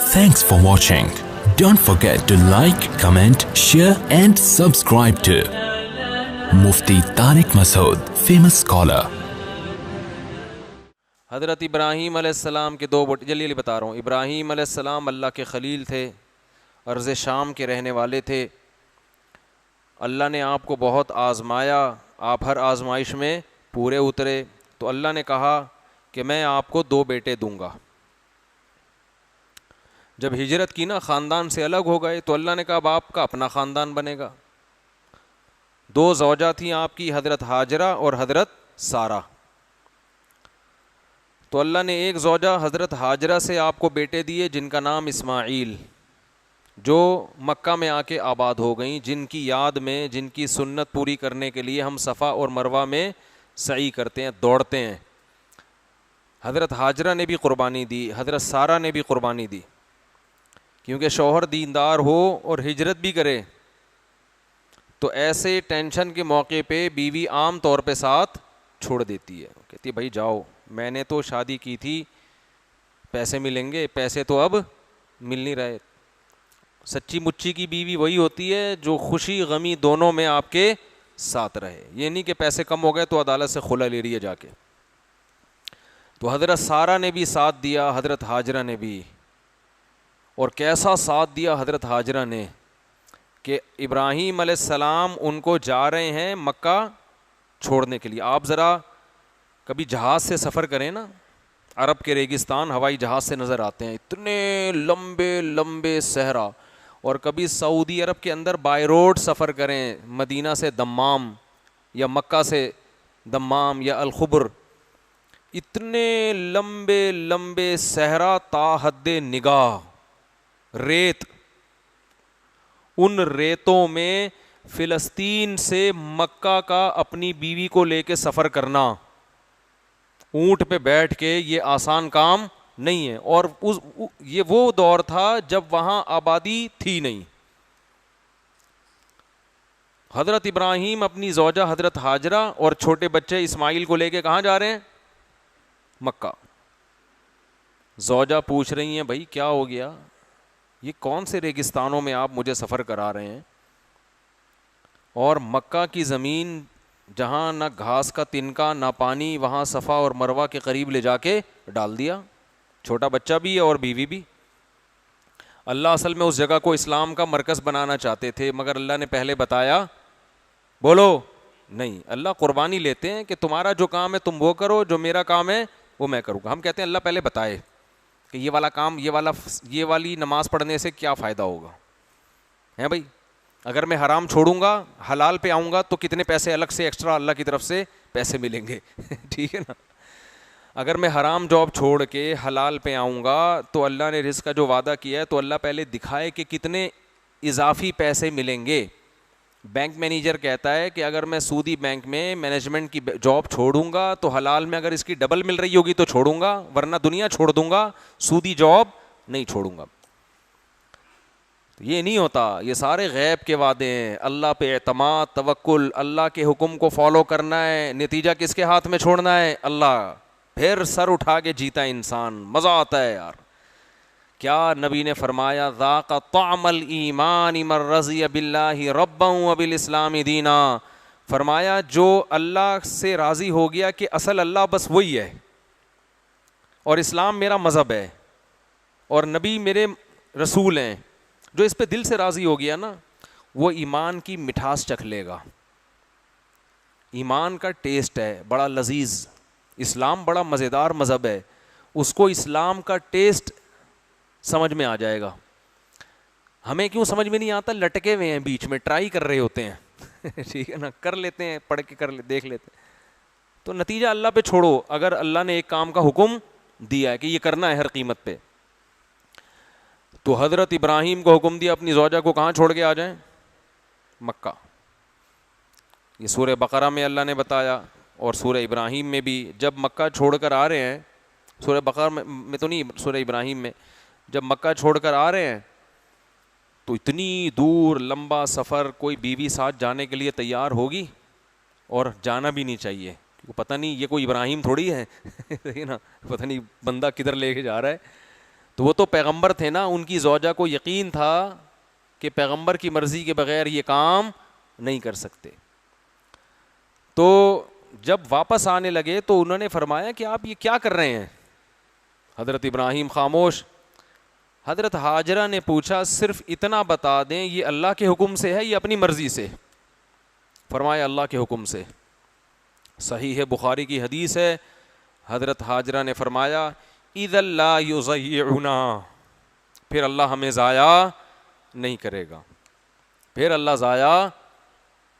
Thanks for watching. Don't forget to like, comment, share and subscribe to Mufti Tariq Masood, famous scholar. حضرت ابراہیم علیہ السلام کے دو بیٹے، جلدی بتا رہا ہوں۔ ابراہیم علیہ السلام اللہ کے خلیل تھے، ارض شام کے رہنے والے تھے۔ اللہ نے آپ کو بہت آزمایا، آپ ہر آزمائش میں پورے اترے، تو اللہ نے کہا کہ میں آپ کو دو بیٹے دوں گا۔ جب ہجرت کی نا، خاندان سے الگ ہو گئے، تو اللہ نے کہا اب آپ کا اپنا خاندان بنے گا۔ دو زوجہ تھیں آپ کی، حضرت ہاجرہ اور حضرت سارہ۔ تو اللہ نے ایک زوجہ حضرت ہاجرہ سے آپ کو بیٹے دیے جن کا نام اسماعیل، جو مکہ میں آ کے آباد ہو گئیں، جن کی یاد میں، جن کی سنت پوری کرنے کے لیے ہم صفا اور مروہ میں سعی کرتے ہیں، دوڑتے ہیں۔ حضرت ہاجرہ نے بھی قربانی دی، حضرت سارہ نے بھی قربانی دی، کیونکہ شوہر دیندار ہو اور ہجرت بھی کرے تو ایسے ٹینشن کے موقع پہ بیوی عام طور پہ ساتھ چھوڑ دیتی ہے، کہتی ہے بھائی جاؤ، میں نے تو شادی کی تھی، پیسے ملیں گے، پیسے تو اب مل نہیں رہے۔ سچی مچی کی بیوی وہی ہوتی ہے جو خوشی غمی دونوں میں آپ کے ساتھ رہے، یہ نہیں کہ پیسے کم ہو گئے تو عدالت سے خلا لے رہی ہے جا کے۔ تو حضرت سارہ نے بھی ساتھ دیا، حضرت ہاجرہ نے بھی، اور کیسا ساتھ دیا حضرت ہاجرہ نے کہ ابراہیم علیہ السلام ان کو جا رہے ہیں مکہ چھوڑنے کے لیے۔ آپ ذرا کبھی جہاز سے سفر کریں نا، عرب کے ریگستان ہوائی جہاز سے نظر آتے ہیں، اتنے لمبے لمبے صحرا، اور کبھی سعودی عرب کے اندر بائی روڈ سفر کریں، مدینہ سے دمام یا مکہ سے دمام یا الخبر، اتنے لمبے لمبے صحرا تا حد نگاہ، ریت، ان ریتوں میں فلسطین سے مکہ کا اپنی بیوی کو لے کے سفر کرنا، اونٹ پہ بیٹھ کے، یہ آسان کام نہیں ہے۔ اور یہ وہ دور تھا جب وہاں آبادی تھی نہیں۔ حضرت ابراہیم اپنی زوجہ حضرت ہاجرہ اور چھوٹے بچے اسماعیل کو لے کے کہاں جا رہے ہیں؟ مکہ۔ زوجہ پوچھ رہی ہیں بھائی کیا ہو گیا، یہ کون سے ریگستانوں میں آپ مجھے سفر کرا رہے ہیں، اور مکہ کی زمین جہاں نہ گھاس کا تنکا نہ پانی، وہاں صفا اور مروہ کے قریب لے جا کے ڈال دیا، چھوٹا بچہ بھی ہے اور بیوی بھی۔ اللہ اصل میں اس جگہ کو اسلام کا مرکز بنانا چاہتے تھے، مگر اللہ نے پہلے بتایا بولو نہیں۔ اللہ قربانی لیتے ہیں کہ تمہارا جو کام ہے تم وہ کرو، جو میرا کام ہے وہ میں کروں گا۔ ہم کہتے ہیں اللہ پہلے بتائے کہ یہ والا کام، یہ والی نماز پڑھنے سے کیا فائدہ ہوگا، ہے بھائی؟ اگر میں حرام چھوڑوں گا، حلال پہ آؤں گا تو کتنے پیسے الگ سے ایکسٹرا اللہ کی طرف سے پیسے ملیں گے ٹھیک ہے نا۔ اگر میں حرام جاب چھوڑ کے حلال پہ آؤں گا تو اللہ نے رزق کا جو وعدہ کیا ہے تو اللہ پہلے دکھائے کہ کتنے اضافی پیسے ملیں گے۔ بینک مینیجر کہتا ہے کہ اگر میں سودی بینک میں مینجمنٹ کی جاب چھوڑوں گا تو حلال میں اگر اس کی ڈبل مل رہی ہوگی تو چھوڑوں گا، ورنہ دنیا چھوڑ دوں گا، سودی جاب نہیں چھوڑوں گا۔ یہ نہیں ہوتا، یہ سارے غیب کے وعدے ہیں۔ اللہ پہ اعتماد، توکل، اللہ کے حکم کو فالو کرنا ہے، نتیجہ کس کے ہاتھ میں چھوڑنا ہے؟ اللہ۔ پھر سر اٹھا کے جیتا انسان، مزہ آتا ہے یار۔ کیا نبی نے فرمایا ذاق طعم الایمان من رضی باللہ ربا وبالاسلام دینا، فرمایا جو اللہ سے راضی ہو گیا کہ اصل اللہ بس وہی ہے اور اسلام میرا مذہب ہے اور نبی میرے رسول ہیں، جو اس پہ دل سے راضی ہو گیا نا، وہ ایمان کی مٹھاس چکھ لے گا۔ ایمان کا ٹیسٹ ہے بڑا لذیذ، اسلام بڑا مزیدار مذہب ہے، اس کو اسلام کا ٹیسٹ سمجھ میں آ جائے گا۔ ہمیں کیوں سمجھ میں نہیں آتا؟ لٹکے ہوئے ہیں بیچ میں، ٹرائی کر رہے ہوتے ہیں ٹھیک ہے نا، کر لیتے ہیں، پڑھ کے دیکھ لیتے ہیں، تو نتیجہ اللہ پہ چھوڑو۔ اگر اللہ نے ایک کام کا حکم دیا ہے کہ یہ کرنا ہے ہر قیمت پہ، تو حضرت ابراہیم کو حکم دیا اپنی زوجہ کو کہاں چھوڑ کے آ جائیں؟ مکہ۔ یہ سورہ بقرہ میں اللہ نے بتایا اور سورہ ابراہیم میں بھی، جب مکہ چھوڑ کر آ رہے ہیں، سورہ بقرہ میں تو نہیں، سورہ ابراہیم میں جب مکہ چھوڑ کر آ رہے ہیں تو اتنی دور لمبا سفر کوئی بیوی ساتھ جانے کے لیے تیار ہوگی؟ اور جانا بھی نہیں چاہیے، پتہ نہیں یہ کوئی ابراہیم تھوڑی ہے نا، پتہ نہیں بندہ کدھر لے کے جا رہا ہے۔ تو وہ تو پیغمبر تھے نا, ان کی زوجہ کو یقین تھا کہ پیغمبر کی مرضی کے بغیر یہ کام نہیں کر سکتے. تو جب واپس آنے لگے تو انہوں نے فرمایا کہ آپ یہ کیا کر رہے ہیں؟ حضرت ابراہیم خاموش. حضرت ہاجرہ نے پوچھا صرف اتنا بتا دیں یہ اللہ کے حکم سے ہے یا اپنی مرضی سے؟ فرمایا اللہ کے حکم سے. صحیح ہے, بخاری کی حدیث ہے. حضرت ہاجرہ نے فرمایا اذا لا یضیعنا, پھر اللہ ہمیں ضائع نہیں کرے گا. پھر اللہ ضائع,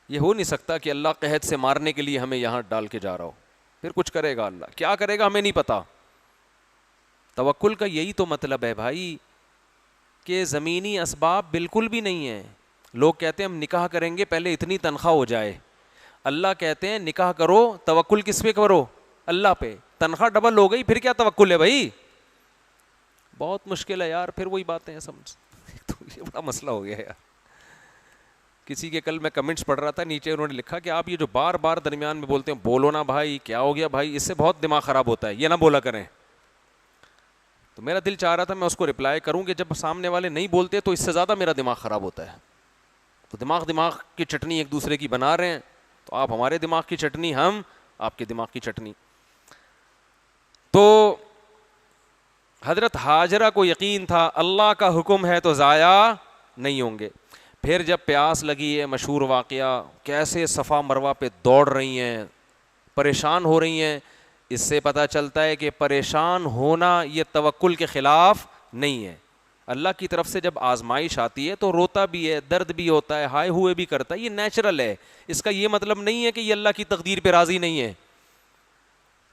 یہ ہو نہیں سکتا کہ اللہ قحط سے مارنے کے لیے ہمیں یہاں ڈال کے جا رہا ہو. پھر کچھ کرے گا اللہ, کیا کرے گا ہمیں نہیں پتا. توکل کا یہی تو مطلب ہے بھائی کہ زمینی اسباب بالکل بھی نہیں ہیں. لوگ کہتے ہیں ہم نکاح کریں گے پہلے اتنی تنخواہ ہو جائے. اللہ کہتے ہیں نکاح کرو, توکل کس پہ کرو؟ اللہ پہ. تنخواہ ڈبل ہو گئی پھر کیا توکل ہے بھائی؟ بہت مشکل ہے یار. پھر وہی باتیں ہیں سمجھ, تو یہ بڑا مسئلہ ہو گیا یار. کسی کے کل میں کمنٹس پڑھ رہا تھا, نیچے انہوں نے لکھا کہ آپ یہ جو بار بار درمیان میں بولتے ہیں بولو نا بھائی, کیا ہو گیا بھائی, اس سے بہت دماغ خراب ہوتا ہے, یہ نہ بولا کریں. تو میرا دل چاہ رہا تھا میں اس کو رپلائی کروں کہ جب سامنے والے نہیں بولتے تو اس سے زیادہ میرا دماغ خراب ہوتا ہے. تو دماغ کی چٹنی ایک دوسرے کی بنا رہے ہیں, تو آپ ہمارے دماغ کی چٹنی, ہم آپ کے دماغ کی چٹنی. تو حضرت ہاجرہ کو یقین تھا اللہ کا حکم ہے تو ضائع نہیں ہوں گے. پھر جب پیاس لگی ہے, مشہور واقعہ, کیسے صفا مروہ پہ دوڑ رہی ہیں, پریشان ہو رہی ہیں. اس سے پتہ چلتا ہے کہ پریشان ہونا یہ توکل کے خلاف نہیں ہے. اللہ کی طرف سے جب آزمائش آتی ہے تو روتا بھی ہے, درد بھی ہوتا ہے, ہائے ہوئے بھی کرتا ہے, یہ نیچرل ہے. اس کا یہ مطلب نہیں ہے کہ یہ اللہ کی تقدیر پہ راضی نہیں ہے.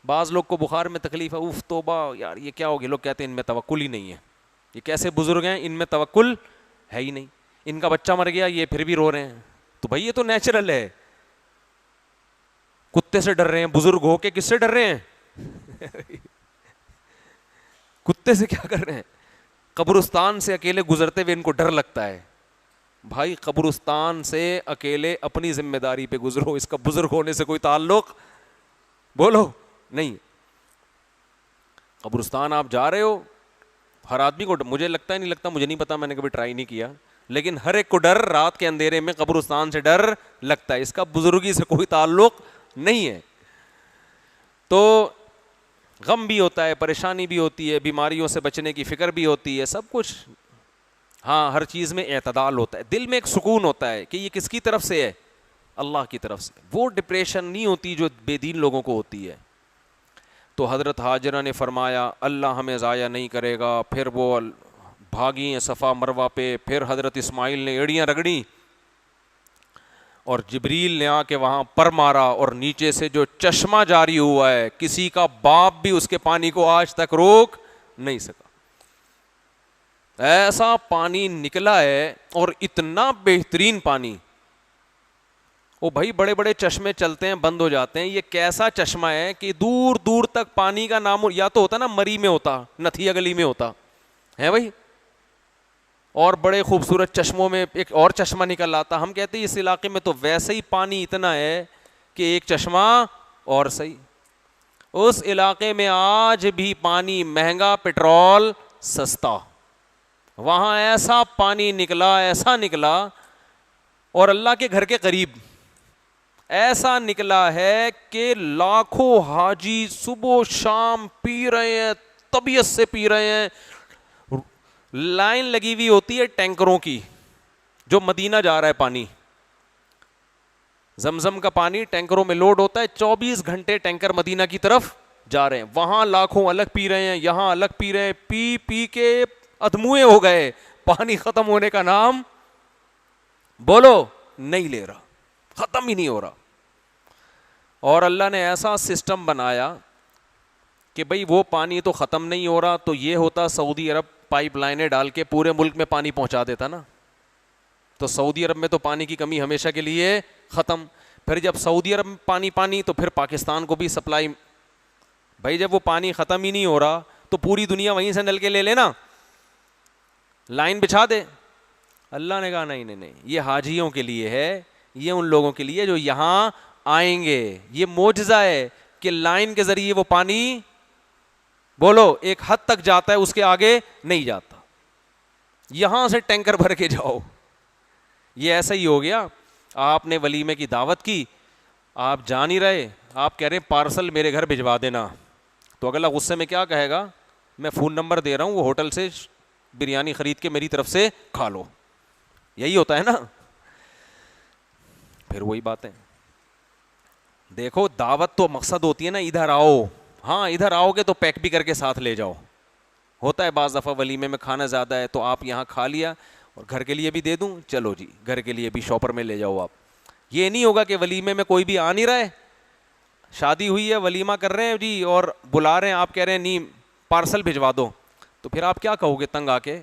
بعض لوگ کو بخار میں تکلیف ہے, اوف توبہ یار یہ کیا ہو گیا, لوگ کہتے ہیں ان میں توکل ہی نہیں ہے. یہ کیسے بزرگ ہیں, ان میں توکل ہے ہی نہیں. ان کا بچہ مر گیا یہ پھر بھی رو رہے ہیں. تو بھائی یہ تو نیچرل ہے. کتے سے ڈر رہے ہیں بزرگ ہو کے, کس سے ڈر رہے ہیں؟ کتے سے کیا کر رہے ہیں؟ قبرستان سے اکیلے گزرتے ہوئے ان کو ڈر لگتا ہے. بھائی قبرستان سے اکیلے اپنی ذمہ داری پہ گزرو, اس کا بزرگ ہونے سے کوئی تعلق بولو نہیں. قبرستان آپ جا رہے ہو, ہر آدمی کو, مجھے لگتا ہے نہیں لگتا, مجھے نہیں پتا, میں نے کبھی ٹرائی نہیں کیا, لیکن ہر ایک کو ڈر رات کے اندھیرے میں قبرستان سے ڈر لگتا ہے. اس کا بزرگی سے کوئی تعلق نہیں ہے. تو غم بھی ہوتا ہے, پریشانی بھی ہوتی ہے, بیماریوں سے بچنے کی فکر بھی ہوتی ہے, سب کچھ. ہاں ہر چیز میں اعتدال ہوتا ہے, دل میں ایک سکون ہوتا ہے کہ یہ کس کی طرف سے ہے, اللہ کی طرف سے. وہ ڈپریشن نہیں ہوتی جو بے دین لوگوں کو ہوتی ہے. تو حضرت ہاجرہ نے فرمایا اللہ ہمیں ضائع نہیں کرے گا. پھر وہ بھاگی ہیں صفا مروہ پہ. پھر حضرت اسماعیل نے ایڑیاں رگڑیں اور جبریل نے آ کے وہاں پر مارا, اور نیچے سے جو چشمہ جاری ہوا ہے, کسی کا باپ بھی اس کے پانی کو آج تک روک نہیں سکا. ایسا پانی نکلا ہے, اور اتنا بہترین پانی. وہ بھائی بڑے بڑے چشمے چلتے ہیں بند ہو جاتے ہیں, یہ کیسا چشمہ ہے کہ دور دور تک پانی کا نام, یا تو ہوتا نا مری میں ہوتا, نتھیا گلی میں ہوتا ہے بھائی, اور بڑے خوبصورت چشموں میں ایک اور چشمہ نکل آتا. ہم کہتے ہیں اس علاقے میں تو ویسے ہی پانی اتنا ہے کہ ایک چشمہ اور صحیح. اس علاقے میں آج بھی پانی مہنگا, پیٹرول سستا. وہاں ایسا پانی نکلا, ایسا نکلا, اور اللہ کے گھر کے قریب ایسا نکلا ہے کہ لاکھوں حاجی صبح شام پی رہے ہیں, طبیعت سے پی رہے ہیں. لائن لگی ہوئی ہوتی ہے ٹینکروں کی, جو مدینہ جا رہا ہے پانی, زمزم کا پانی ٹینکروں میں لوڈ ہوتا ہے, 24 گھنٹے ٹینکر مدینہ کی طرف جا رہے ہیں. وہاں لاکھوں الگ پی رہے ہیں, یہاں الگ پی رہے ہیں, پی پی کے ادموئے ہو گئے. پانی ختم ہونے کا نام بولو نہیں لے رہا, ختم ہی نہیں ہو رہا. اور اللہ نے ایسا سسٹم بنایا کہ بھئی وہ پانی تو ختم نہیں ہو رہا, تو یہ ہوتا سعودی عرب پائپ لائنیں ڈال کے پورے ملک میں پانی پہنچا دیتا نا. تو سعودی عرب میں تو پانی کی کمی ہمیشہ کے لیے ختم. پھر جب سعودی عرب میں پانی تو پھر پاکستان کو بھی سپلائی. بھائی جب وہ پانی ختم ہی نہیں ہو رہا تو پوری دنیا وہیں سے نل کے لے لینا, لائن بچھا دے. اللہ نے کہا نہیں نہیں نہیں, یہ حاجیوں کے لیے ہے, یہ ان لوگوں کے لیے جو یہاں آئیں گے. یہ معجزہ ہے کہ لائن کے ذریعے وہ پانی بولو ایک حد تک جاتا ہے, اس کے آگے نہیں جاتا. یہاں سے ٹینکر بھر کے جاؤ. یہ ایسا ہی ہو گیا, آپ نے ولیمے کی دعوت کی, آپ جان ہی رہے, آپ کہہ رہے ہیں پارسل میرے گھر بھجوا دینا, تو اگلا غصے میں کیا کہے گا, میں فون نمبر دے رہا ہوں, وہ ہوٹل سے بریانی خرید کے میری طرف سے کھا لو. یہی ہوتا ہے نا. پھر وہی بات ہے, دیکھو دعوت تو مقصد ہوتی ہے نا, ادھر آؤ, ہاں ادھر آؤ گے تو پیک بھی کر کے ساتھ لے جاؤ. ہوتا ہے بعض دفعہ ولیمے میں کھانا زیادہ ہے تو آپ یہاں کھا لیا اور گھر کے لیے بھی دے دوں, چلو جی گھر کے لیے بھی شاپر میں لے جاؤ آپ. یہ نہیں ہوگا کہ ولیمے میں کوئی بھی آ نہیں رہا ہے, شادی ہوئی ہے ولیمہ کر رہے ہیں جی اور بلا رہے ہیں, آپ کہہ رہے ہیں نہیں پارسل بھجوا دو, تو پھر آپ کیا کہو گے تنگ آ کے,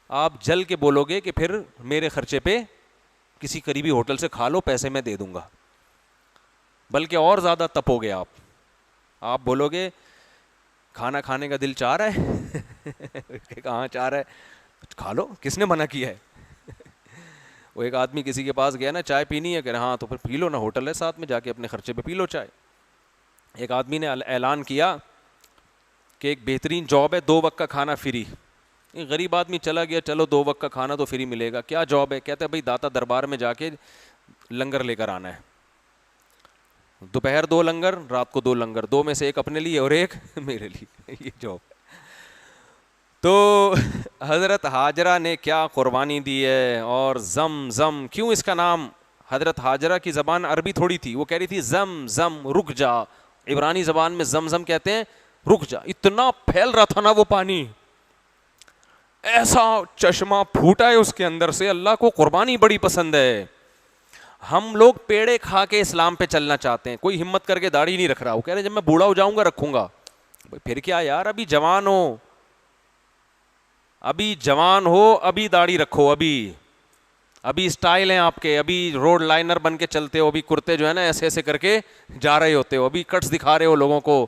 آپ جل کے بولو گے کہ پھر میرے خرچے پہ کسی قریبی ہوٹل سے کھا لو, پیسے میں دے دوں گا. بلکہ اور زیادہ تپو گے آپ بولو گے کھانا کھانے کا دل چاہ رہا ہے کہاں چاہ رہا ہے, کھا لو, کس نے منع کیا ہے. وہ ایک آدمی کسی کے پاس گیا نا, چائے پینی ہے, کہ ہاں تو پھر پی لو نا, ہوٹل ہے ساتھ میں, جا کے اپنے خرچے پہ پی لو چائے. ایک آدمی نے اعلان کیا کہ ایک بہترین جاب ہے, 2 وقت کا کھانا فری. ایک غریب آدمی چلا گیا, چلو 2 وقت کا کھانا تو فری ملے گا, کیا جاب ہے, کہتے ہیں بھائی داتا دربار میں جا کے لنگر لے کر آنا ہے, دوپہر 2 لنگر, رات کو 2 لنگر, 2 میں سے ایک اپنے لیے اور ایک میرے لیے, یہ جاب. تو حضرت ہاجرہ نے کیا قربانی دی ہے, اور زم زم, کیوں اس کا نام, حضرت ہاجرہ کی زبان عربی تھوڑی تھی, وہ کہہ رہی تھی زم زم رک جا, عبرانی زبان میں زم زم کہتے ہیں رک جا. اتنا پھیل رہا تھا نا وہ پانی, ایسا چشمہ پھوٹا ہے اس کے اندر سے. اللہ کو قربانی بڑی پسند ہے. ہم لوگ پیڑے کھا کے اسلام پہ چلنا چاہتے ہیں, کوئی ہمت کر کے داڑھی نہیں رکھ رہا, وہ کہہ رہے جب میں بوڑھا ہو جاؤں گا رکھوں گا. پھر کیا یار, ابھی جوان ہو, ابھی جوان ہو, ابھی داڑھی رکھو, ابھی اسٹائل ہیں آپ کے, ابھی روڈ لائنر بن کے چلتے ہو, ابھی کرتے جو ہے نا ایسے ایسے کر کے جا رہے ہوتے ہو, ابھی کٹس دکھا رہے ہو لوگوں کو,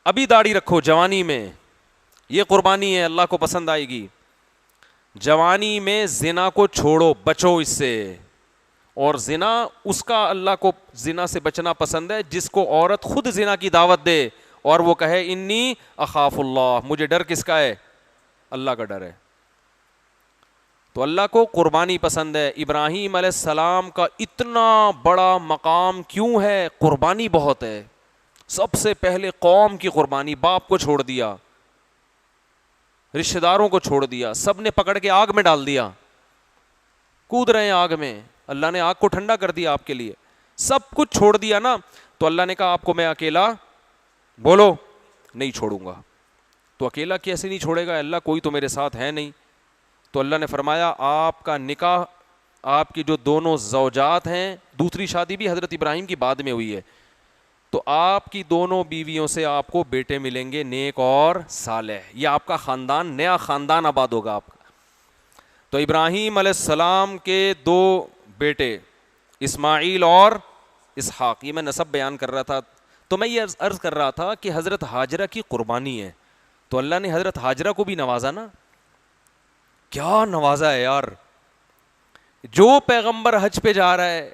ابھی داڑھی رکھو جوانی میں. یہ قربانی ہے, اللہ کو پسند آئے گی. جوانی میں زنا کو چھوڑو, بچو اس سے. اور زنا اس کا اللہ کو زنا سے بچنا پسند ہے جس کو عورت خود زنا کی دعوت دے اور وہ کہے انی اخاف اللہ, مجھے ڈر کس کا ہے, اللہ کا ڈر ہے. تو اللہ کو قربانی پسند ہے. ابراہیم علیہ السلام کا اتنا بڑا مقام کیوں ہے, قربانی بہت ہے. سب سے پہلے قوم کی قربانی, باپ کو چھوڑ دیا, رشتہ داروں کو چھوڑ دیا, سب نے پکڑ کے آگ میں ڈال دیا, کود رہے ہیں آگ میں, اللہ نے آگ کو ٹھنڈا کر دیا آپ کے لیے, سب کچھ چھوڑ دیا نا. تو اللہ نے کہا آپ کو میں اکیلا بولو نہیں چھوڑوں گا. تو اکیلا کیسے نہیں چھوڑے گا اللہ, کوئی تو میرے ساتھ ہے نہیں. تو اللہ نے فرمایا آپ کا نکاح, آپ کی جو دونوں زوجات ہیں, دوسری شادی بھی حضرت ابراہیم کی بعد میں ہوئی ہے, تو آپ کی دونوں بیویوں سے آپ کو بیٹے ملیں گے نیک اور صالح. یہ آپ کا خاندان, نیا خاندان آباد ہوگا آپ کا. تو ابراہیم علیہ السلام کے 2 بیٹے اسماعیل اور اسحاق, یہ میں نسب بیان کر رہا تھا. تو میں یہ عرض کر رہا تھا کہ حضرت ہاجرہ کی قربانی ہے, تو اللہ نے حضرت ہاجرہ کو بھی نوازا نا. کیا نوازا ہے یار. جو پیغمبر حج پہ جا رہا ہے,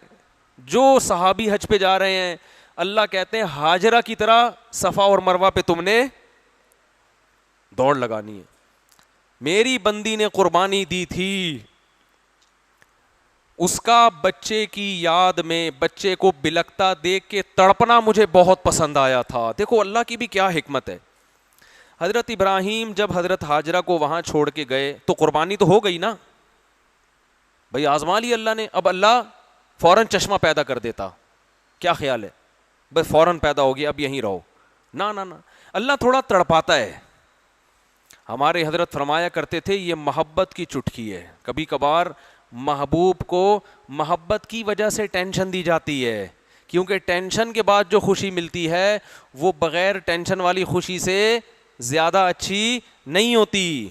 جو صحابی حج پہ جا رہے ہیں, اللہ کہتے ہیں ہاجرہ کی طرح صفا اور مروہ پہ تم نے دوڑ لگانی ہے. میری بندی نے قربانی دی تھی, اس کا بچے کی یاد میں بچے کو بلکتا دیکھ کے تڑپنا مجھے بہت پسند آیا تھا. دیکھو اللہ کی بھی کیا حکمت ہے. حضرت ابراہیم جب حضرت ہاجرہ کو وہاں چھوڑ کے گئے تو قربانی تو ہو گئی نا بھائی, آزما لی اللہ نے. اب اللہ فوراً چشمہ پیدا کر دیتا, کیا خیال ہے بھائی فوراً پیدا ہو گیا اب یہیں رہو, نہ نہ نہ, اللہ تھوڑا تڑپاتا ہے. ہمارے حضرت فرمایا کرتے تھے یہ محبت کی چٹکی ہے. کبھی کبھار محبوب کو محبت کی وجہ سے ٹینشن دی جاتی ہے, کیونکہ ٹینشن کے بعد جو خوشی ملتی ہے وہ بغیر ٹینشن والی خوشی سے زیادہ اچھی نہیں ہوتی.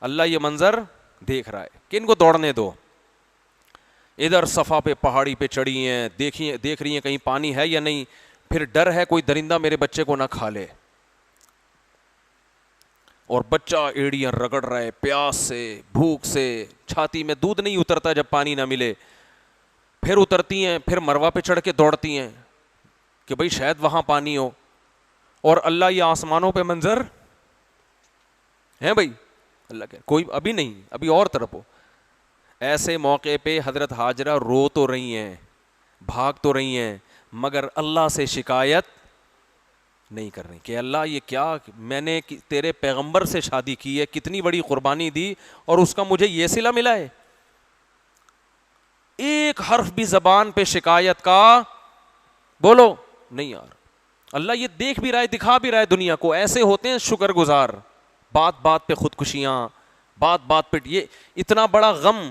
اللہ یہ منظر دیکھ رہا ہے کہ ان کو دوڑنے دو. ادھر صفا پہ پہاڑی پہ چڑھی ہیں, دیکھ رہی ہیں کہیں پانی ہے یا نہیں, پھر ڈر ہے کوئی درندہ میرے بچے کو نہ کھا لے, اور بچہ ایڑیاں رگڑ رہا ہے پیاس سے, بھوک سے, چھاتی میں دودھ نہیں اترتا جب پانی نہ ملے. پھر اترتی ہیں, پھر مروہ پہ چڑھ کے دوڑتی ہیں کہ بھئی شاید وہاں پانی ہو. اور اللہ یہ آسمانوں پہ منظر ہے بھائی, اللہ کہ کوئی ابھی نہیں, ابھی اور طرف ہو. ایسے موقع پہ حضرت ہاجرہ رو تو رہی ہیں, بھاگ تو رہی ہیں, مگر اللہ سے شکایت نہیں کر رہی کہ اللہ یہ کیا, میں نے تیرے پیغمبر سے شادی کی ہے, کتنی بڑی قربانی دی, اور اس کا مجھے یہ صلہ ملا ہے. ایک حرف بھی زبان پہ شکایت کا بولو نہیں یار. اللہ یہ دیکھ بھی رہا ہے, دکھا بھی رہا ہے دنیا کو. ایسے ہوتے ہیں شکر گزار, بات بات پہ خودکشیاں, بات بات پہ یہ اتنا بڑا غم.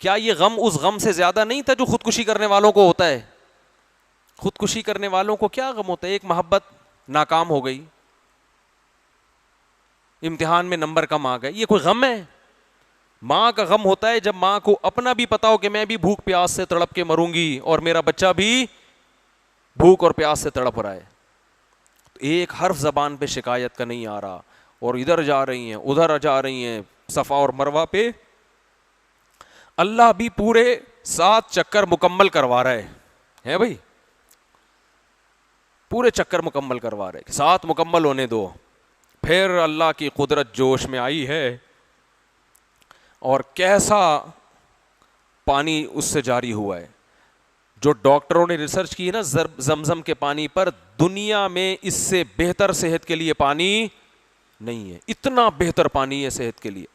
کیا یہ غم اس غم سے زیادہ نہیں تھا جو خودکشی کرنے والوں کو ہوتا ہے؟ خودکشی کرنے والوں کو کیا غم ہوتا ہے؟ ایک محبت ناکام ہو گئی, امتحان میں نمبر کم آ گئے, یہ کوئی غم ہے؟ ماں کا غم ہوتا ہے جب ماں کو اپنا بھی پتا ہو کہ میں بھی بھوک پیاس سے تڑپ کے مروں گی اور میرا بچہ بھی بھوک اور پیاس سے تڑپ رہا ہے. ایک حرف زبان پہ شکایت کا نہیں آ رہا, اور ادھر جا رہی ہیں ادھر جا رہی ہیں. صفا اور مروہ پہ اللہ بھی پورے 7 چکر مکمل کروا رہا ہے بھائی, پورے چکر مکمل کروا رہے, 7 مکمل ہونے دو. پھر اللہ کی قدرت جوش میں آئی ہے, اور کیسا پانی اس سے جاری ہوا ہے. جو ڈاکٹروں نے ریسرچ کی ہے نا زمزم کے پانی پر, دنیا میں اس سے بہتر صحت کے لیے پانی نہیں ہے. اتنا بہتر پانی ہے صحت کے لیے.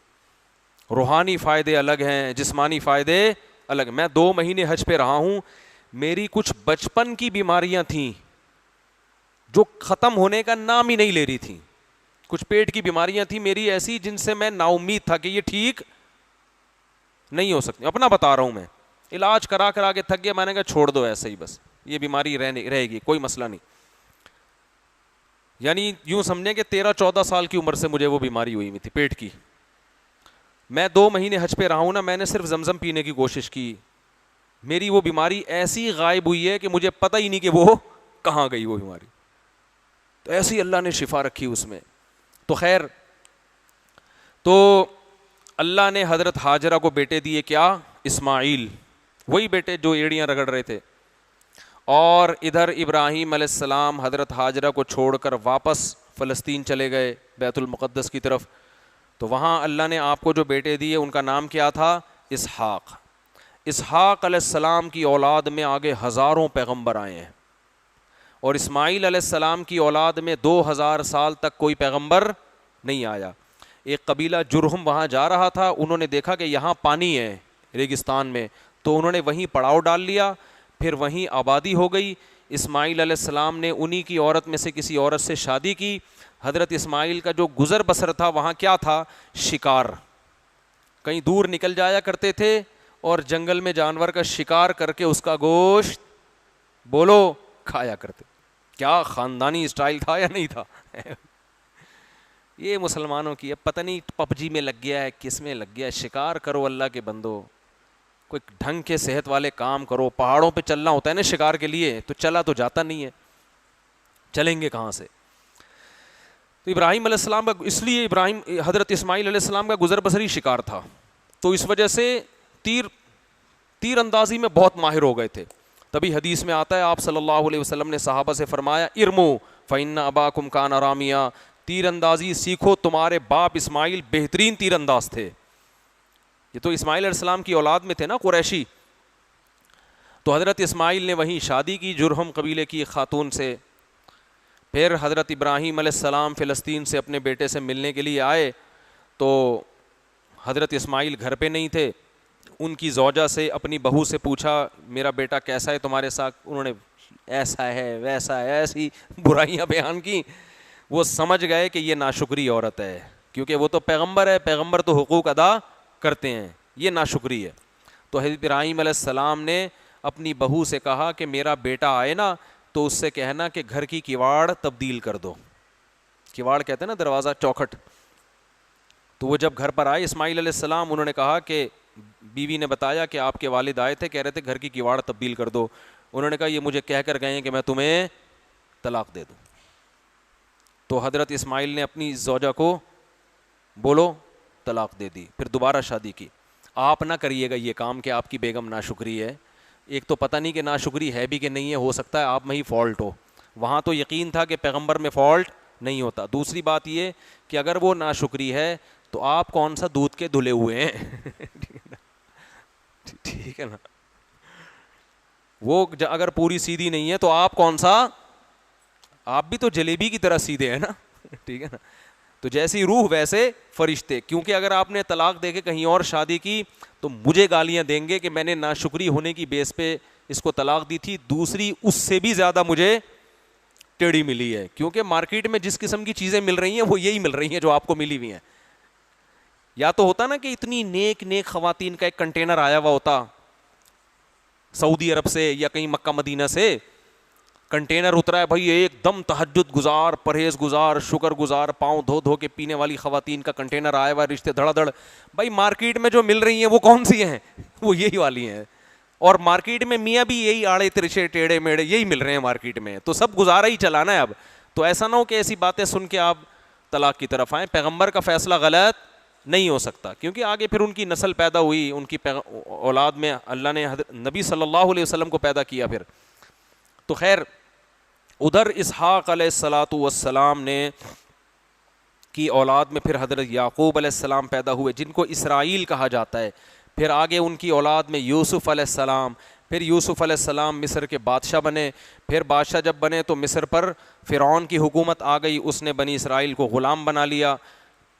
روحانی فائدے الگ ہیں, جسمانی فائدے الگ. میں 2 مہینے حج پہ رہا ہوں, میری کچھ بچپن کی بیماریاں تھیں جو ختم ہونے کا نام ہی نہیں لے رہی تھیں. کچھ پیٹ کی بیماریاں تھیں میری ایسی جن سے میں نا امید تھا کہ یہ ٹھیک نہیں ہو سکتی. اپنا بتا رہا ہوں, میں علاج کرا کرا کے تھک گیا, میں نے کہا چھوڑ دو ایسے ہی, بس یہ بیماری رہے گی, کوئی مسئلہ نہیں. یعنی یوں سمجھیں کہ 13-14 سال کی عمر سے مجھے وہ بیماری ہوئی تھی پیٹ کی. میں 2 مہینے حج پہ رہا ہوں نا, میں نے صرف زمزم پینے کی کوشش کی, میری وہ بیماری ایسی غائب ہوئی ہے کہ مجھے پتہ ہی نہیں کہ وہ کہاں گئی وہ بیماری. تو ایسی اللہ نے شفا رکھی اس میں. تو خیر, تو اللہ نے حضرت ہاجرہ کو بیٹے دیے, کیا؟ اسماعیل, وہی بیٹے جو ایڑیاں رگڑ رہے تھے. اور ادھر ابراہیم علیہ السلام حضرت ہاجرہ کو چھوڑ کر واپس فلسطین چلے گئے, بیت المقدس کی طرف. تو وہاں اللہ نے آپ کو جو بیٹے دیے ان کا نام کیا تھا؟ اسحاق. اسحاق علیہ السلام کی اولاد میں آگے ہزاروں پیغمبر آئے ہیں, اور اسماعیل علیہ السلام کی اولاد میں 2000 سال تک کوئی پیغمبر نہیں آیا. ایک قبیلہ جرہم وہاں جا رہا تھا, انہوں نے دیکھا کہ یہاں پانی ہے ریگستان میں, تو انہوں نے وہیں پڑاؤ ڈال لیا, پھر وہیں آبادی ہو گئی. اسماعیل علیہ السلام نے انہی کی عورت میں سے کسی عورت سے شادی کی. حضرت اسماعیل کا جو گزر بسر تھا وہاں کیا تھا؟ شکار. کہیں دور نکل جایا کرتے تھے اور جنگل میں جانور کا شکار کر کے اس کا گوشت بولو کھایا کرتے. کیا خاندانی اسٹائل تھا یا نہیں تھا؟ یہ مسلمانوں کی ہے, پتہ نہیں پب جی میں لگ گیا ہے, کس میں لگ گیا ہے. شکار کرو اللہ کے بندو, کوئی ڈھنگ کے صحت والے کام کرو. پہاڑوں پہ چلنا ہوتا ہے نا شکار کے لیے, تو چلا تو جاتا نہیں ہے, چلیں گے کہاں سے؟ تو ابراہیم علیہ السلام کا, اس لیے حضرت اسماعیل علیہ السلام کا گزر بسری شکار تھا, تو اس وجہ سے تیر اندازی میں بہت ماہر ہو گئے تھے. تبھی حدیث میں آتا ہے آپ صلی اللہ علیہ وسلم نے صحابہ سے فرمایا, ارمو فإن اباکم کان رامیا, تیر اندازی سیکھو, تمہارے باپ اسماعیل بہترین تیر انداز تھے. یہ تو اسماعیل علیہ السلام کی اولاد میں تھے نا, قریشی. تو حضرت اسماعیل نے وہیں شادی کی جرہم قبیلے کی خاتون سے. پھر حضرت ابراہیم علیہ السلام فلسطین سے اپنے بیٹے سے ملنے کے لیے آئے, تو حضرت اسماعیل گھر پہ نہیں تھے. ان کی زوجہ سے, اپنی بہو سے پوچھا میرا بیٹا کیسا ہے تمہارے ساتھ؟ انہوں نے ایسا ہے ویسا ہے, ایسی برائیاں بیان کی. وہ سمجھ گئے کہ یہ ناشکری عورت ہے, کیونکہ وہ تو پیغمبر ہے, پیغمبر تو حقوق ادا کرتے ہیں, یہ ناشکری ہے. تو حضرت ابراہیم علیہ السلام نے اپنی بہو سے کہا کہ میرا بیٹا آئے نا تو اس سے کہنا کہ گھر کی کیواڑ تبدیل کر دو. کیواڑ کہتے ہیں نا دروازہ, چوکھٹ. تو وہ جب گھر پر آئے اسماعیل علیہ السلام, انہوں نے کہا کہ بیوی نے بتایا کہ آپ کے والد آئے تھے, کہہ رہے تھے گھر کی کیواڑ تبدیل کر دو. انہوں نے کہا یہ مجھے کہہ کر گئے ہیں کہ میں تمہیں طلاق دے دوں. تو حضرت اسماعیل نے اپنی زوجہ کو بولو طلاق دے دی, پھر دوبارہ شادی کی. آپ نہ کریے گا یہ کام کہ آپ کی بیگم ناشکری ہے. ایک تو پتہ نہیں کہ ناشکری ہے بھی کہ نہیں ہے, ہو سکتا ہے آپ میں ہی فالٹ ہو. وہاں تو یقین تھا کہ پیغمبر میں فالٹ نہیں ہوتا. دوسری بات یہ کہ اگر وہ ناشکری ہے تو آپ کون سا دودھ کے دھلے ہوئے ہیں, ٹھیک ہے نا, وہ اگر پوری سیدھی نہیں ہے تو آپ کون سا, آپ بھی تو جلیبی کی طرح سیدھے ہیں نا, ٹھیک ہے نا. تو جیسی روح ویسے فرشتے, کیونکہ اگر آپ نے طلاق دے کے کہیں اور شادی کی تو مجھے گالیاں دیں گے کہ میں نے ناشکری ہونے کی بیس پہ اس کو طلاق دی تھی, دوسری اس سے بھی زیادہ مجھے ٹیڑھی ملی ہے, کیونکہ مارکیٹ میں جس قسم کی چیزیں مل رہی ہیں وہ یہی مل رہی ہیں جو آپ کو ملی ہوئی ہیں. یا تو ہوتا نا کہ اتنی نیک نیک خواتین کا ایک کنٹینر آیا ہوا ہوتا سعودی عرب سے یا کہیں مکہ مدینہ سے, کنٹینر اترا ہے بھائی, ایک دم تہجد گزار, پرہیز گزار, شکر گزار, پاؤں دھو دھو کے پینے والی خواتین کا کنٹینر آیا ہوا, رشتے دھڑا دھڑ. بھائی مارکیٹ میں جو مل رہی ہیں وہ کون سی ہیں, وہ یہی والی ہیں. اور مارکیٹ میں میاں بھی یہی آڑے ترچے ٹیڑھے میڑے یہی مل رہے ہیں مارکیٹ میں, تو سب گزارا ہی چلانا ہے اب. تو ایسا نہ ہو کہ ایسی باتیں سن کے آپ طلاق کی طرف آئیں. پیغمبر کا فیصلہ غلط نہیں ہو سکتا, کیونکہ آگے پھر ان کی نسل پیدا ہوئی, ان کی اولاد میں اللہ نے نبی صلی اللہ علیہ وسلم کو پیدا کیا پھر. تو خیر ادھر اسحاق علیہ الصلاۃ والسلام نے کی اولاد میں پھر حضرت یعقوب علیہ السلام پیدا ہوئے جن کو اسرائیل کہا جاتا ہے. پھر آگے ان کی اولاد میں یوسف علیہ السلام, پھر یوسف علیہ السلام مصر کے بادشاہ بنے. پھر بادشاہ جب بنے تو مصر پر فرعون کی حکومت آ گئی, اس نے بنی اسرائیل کو غلام بنا لیا,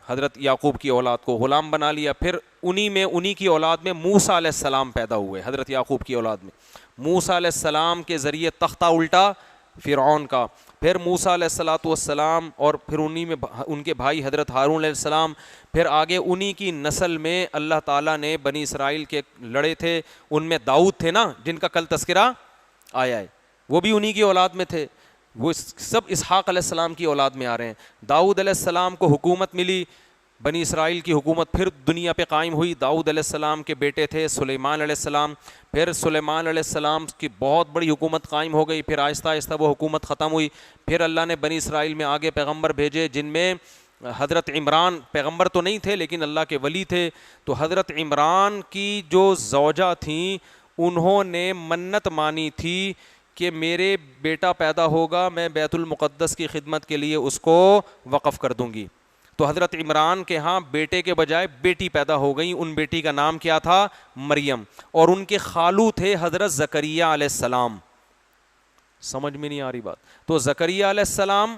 حضرت یعقوب کی اولاد کو غلام بنا لیا. پھر انہی کی اولاد میں موسیٰ علیہ السلام پیدا ہوئے, حضرت یعقوب کی اولاد میں. موسیٰ علیہ السلام کے ذریعے تختہ الٹا فرعون کا. پھر موسیٰ علیہ الصلاۃ والسلام اور پھر انہی میں ان کے بھائی حضرت ہارون علیہ السلام. پھر آگے انہی کی نسل میں اللہ تعالیٰ نے بنی اسرائیل کے لڑے تھے, ان میں داؤد تھے نا جن کا کل تذکرہ آیا ہے, وہ بھی انہی کی اولاد میں تھے. وہ سب اسحاق علیہ السلام کی اولاد میں آ رہے ہیں. داؤد علیہ السلام کو حکومت ملی, بنی اسرائیل کی حکومت پھر دنیا پہ قائم ہوئی. داؤد علیہ السلام کے بیٹے تھے سلیمان علیہ السلام, پھر سلیمان علیہ السلام کی بہت بڑی حکومت قائم ہو گئی. پھر آہستہ آہستہ وہ حکومت ختم ہوئی. پھر اللہ نے بنی اسرائیل میں آگے پیغمبر بھیجے جن میں حضرت عمران, پیغمبر تو نہیں تھے لیکن اللہ کے ولی تھے. تو حضرت عمران کی جو زوجہ تھیں انہوں نے منت مانی تھی کہ میرے بیٹا پیدا ہوگا میں بیت المقدس کی خدمت کے لیے اس کو وقف کر دوں گی. تو حضرت عمران کے ہاں بیٹے کے بجائے بیٹی پیدا ہو گئی. ان بیٹی کا نام کیا تھا؟ مریم. اور ان کے خالو تھے حضرت زکریا علیہ السلام. سمجھ میں نہیں آ رہی بات؟ تو زکریا علیہ السلام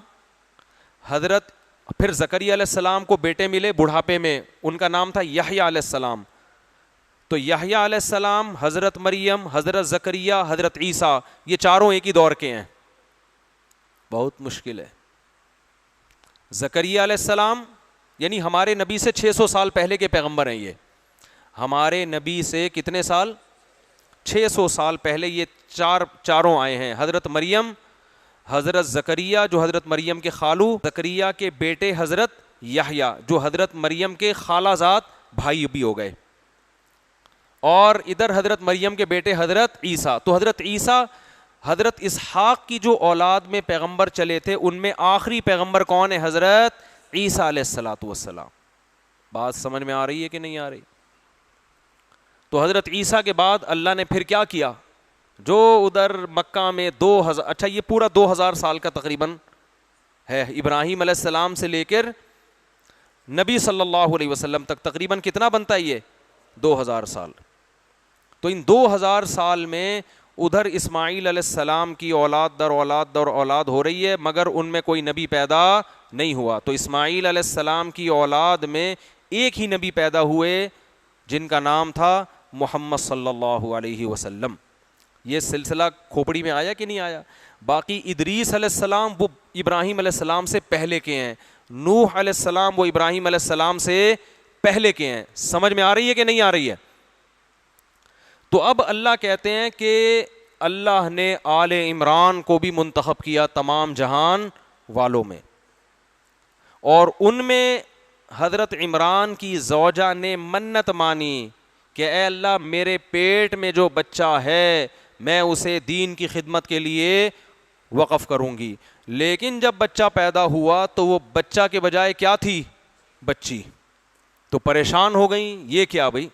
پھر زکریا علیہ السلام کو بیٹے ملے بڑھاپے میں, ان کا نام تھا یحییٰ علیہ السلام. تو یحییٰ علیہ السلام, حضرت مریم, حضرت زکریا, حضرت عیسیٰ, یہ چاروں ایک ہی دور کے ہیں. بہت مشکل ہے. زکریا علیہ السلام یعنی ہمارے نبی سے 600 سال پہلے کے پیغمبر ہیں. یہ ہمارے نبی سے کتنے سال؟ 600 سال پہلے یہ چاروں آئے ہیں. حضرت مریم, حضرت زکریا جو حضرت مریم کے خالو, زکریا کے بیٹے حضرت یحییٰ جو حضرت مریم کے خالہ زاد بھائی بھی ہو گئے, اور ادھر حضرت مریم کے بیٹے حضرت عیسیٰ. تو حضرت عیسیٰ حضرت اسحاق کی جو اولاد میں پیغمبر چلے تھے ان میں آخری پیغمبر کون ہے؟ حضرت عیسیٰ علیہ الصلاۃ والسلام. بات سمجھ میں آ رہی ہے کہ نہیں آ رہی؟ تو حضرت عیسیٰ کے بعد اللہ نے پھر کیا کیا؟ جو ادھر مکہ میں 2000 اچھا یہ پورا 2000 سال کا تقریباً ہے, ابراہیم علیہ السلام سے لے کر نبی صلی اللہ علیہ وسلم تک تقریباً کتنا بنتا ہے یہ؟ 2000 سال. تو ان 2000 سال میں ادھر اسماعیل علیہ السلام کی اولاد در اولاد در اولاد ہو رہی ہے, مگر ان میں کوئی نبی پیدا نہیں ہوا. تو اسماعیل علیہ السلام کی اولاد میں ایک ہی نبی پیدا ہوئے جن کا نام تھا محمد صلی اللہ علیہ وسلم. یہ سلسلہ کھوپڑی میں آیا کہ نہیں آیا؟ باقی ادریس علیہ السلام وہ ابراہیم علیہ السلام سے پہلے کے ہیں, نوح علیہ السلام وہ ابراہیم علیہ السلام سے پہلے کے ہیں. سمجھ میں آ رہی ہے کہ نہیں آ رہی ہے؟ تو اب اللہ کہتے ہیں کہ اللہ نے آل عمران کو بھی منتخب کیا تمام جہان والوں میں, اور ان میں حضرت عمران کی زوجہ نے منت مانی کہ اے اللہ میرے پیٹ میں جو بچہ ہے میں اسے دین کی خدمت کے لیے وقف کروں گی. لیکن جب بچہ پیدا ہوا تو وہ بچہ کے بجائے کیا تھی؟ بچی. تو پریشان ہو گئیں, یہ کیا بھائی؟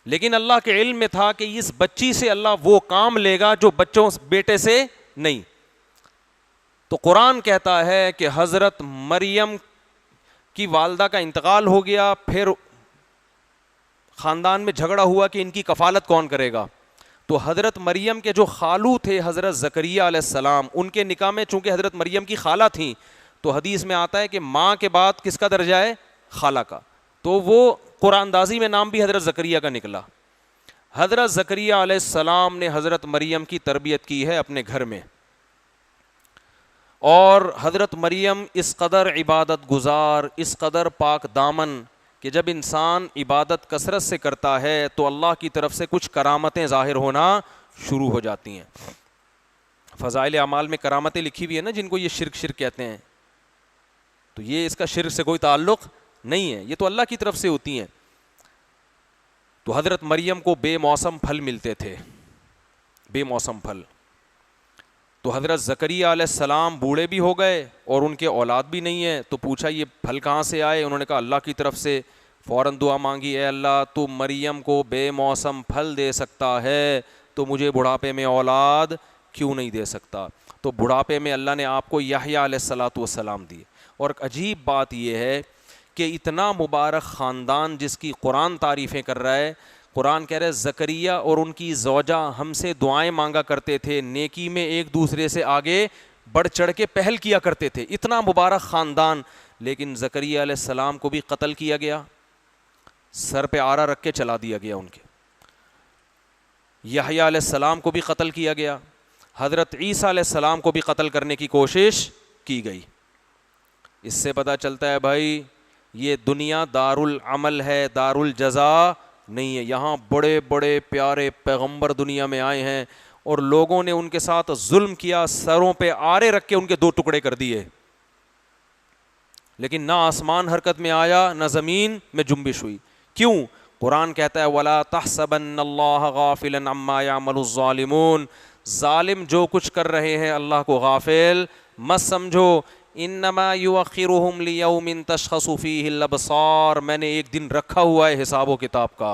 لیکن اللہ کے علم میں تھا کہ اس بچی سے اللہ وہ کام لے گا جو بیٹے سے نہیں. تو قرآن کہتا ہے کہ حضرت مریم کی والدہ کا انتقال ہو گیا, پھر خاندان میں جھگڑا ہوا کہ ان کی کفالت کون کرے گا. تو حضرت مریم کے جو خالو تھے حضرت زکریا علیہ السلام, ان کے نکاح میں چونکہ حضرت مریم کی خالہ تھیں, تو حدیث میں آتا ہے کہ ماں کے بعد کس کا درجہ ہے؟ خالہ کا. تو وہ قرآن اندازی میں نام بھی حضرت زکریا کا نکلا. حضرت زکریا علیہ السلام نے حضرت مریم کی تربیت کی ہے اپنے گھر میں, اور حضرت مریم اس قدر عبادت گزار, اس قدر پاک دامن کہ جب انسان عبادت کثرت سے کرتا ہے تو اللہ کی طرف سے کچھ کرامتیں ظاہر ہونا شروع ہو جاتی ہیں. فضائل اعمال میں کرامتیں لکھی ہوئی ہیں نا, جن کو یہ شرک کہتے ہیں, تو یہ اس کا شرک سے کوئی تعلق نہیں ہے, یہ تو اللہ کی طرف سے ہوتی ہیں. تو حضرت مریم کو بے موسم پھل ملتے تھے, بے موسم پھل. تو حضرت زکریا علیہ السلام بوڑھے بھی ہو گئے اور ان کے اولاد بھی نہیں ہے, تو پوچھا یہ پھل کہاں سے آئے؟ انہوں نے کہا اللہ کی طرف سے. فوراً دعا مانگی, اے اللہ تو مریم کو بے موسم پھل دے سکتا ہے تو مجھے بڑھاپے میں اولاد کیوں نہیں دے سکتا؟ تو بڑھاپے میں اللہ نے آپ کو یحییٰ علیہ الصلاۃ والسلام دیے. اور عجیب بات یہ ہے کہ اتنا مبارک خاندان جس کی قرآن تعریفیں کر رہا ہے, قرآن کہہ رہا ہے زکریا اور ان کی زوجہ ہم سے دعائیں مانگا کرتے تھے, نیکی میں ایک دوسرے سے آگے بڑھ چڑھ کے پہل کیا کرتے تھے. اتنا مبارک خاندان, لیکن زکریا علیہ السلام کو بھی قتل کیا گیا, سر پہ آرا رکھ کے چلا دیا گیا ان کے. یحییٰ علیہ السلام کو بھی قتل کیا گیا, حضرت عیسیٰ علیہ السلام کو بھی قتل کرنے کی کوشش کی گئی. اس سے پتہ چلتا ہے بھائی یہ دنیا دار العمل ہے, دار الجزا نہیں ہے. یہاں بڑے بڑے پیارے پیغمبر دنیا میں آئے ہیں اور لوگوں نے ان کے ساتھ ظلم کیا, سروں پہ آرے رکھ کے ان کے 2 ٹکڑے کر دیے, لیکن نہ آسمان حرکت میں آیا نہ زمین میں جنبش ہوئی. کیوں؟ قرآن کہتا ہے وَلَا تَحْسَبَنَّ اللَّهَ غَافِلًا عَمَّا يَعْمَلُ الظَّالِمُونَ, ظالم جو کچھ کر رہے ہیں اللہ کو غافل مت سمجھو. انما یؤخرهم لیوم تشخص فیہ الابصار, میں نے ایک دن رکھا ہوا ہے حساب و کتاب کا.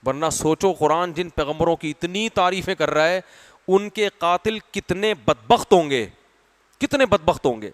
ورنہ سوچو قرآن جن پیغمبروں کی اتنی تعریفیں کر رہا ہے, ان کے قاتل کتنے بدبخت ہوں گے, کتنے بدبخت ہوں گے.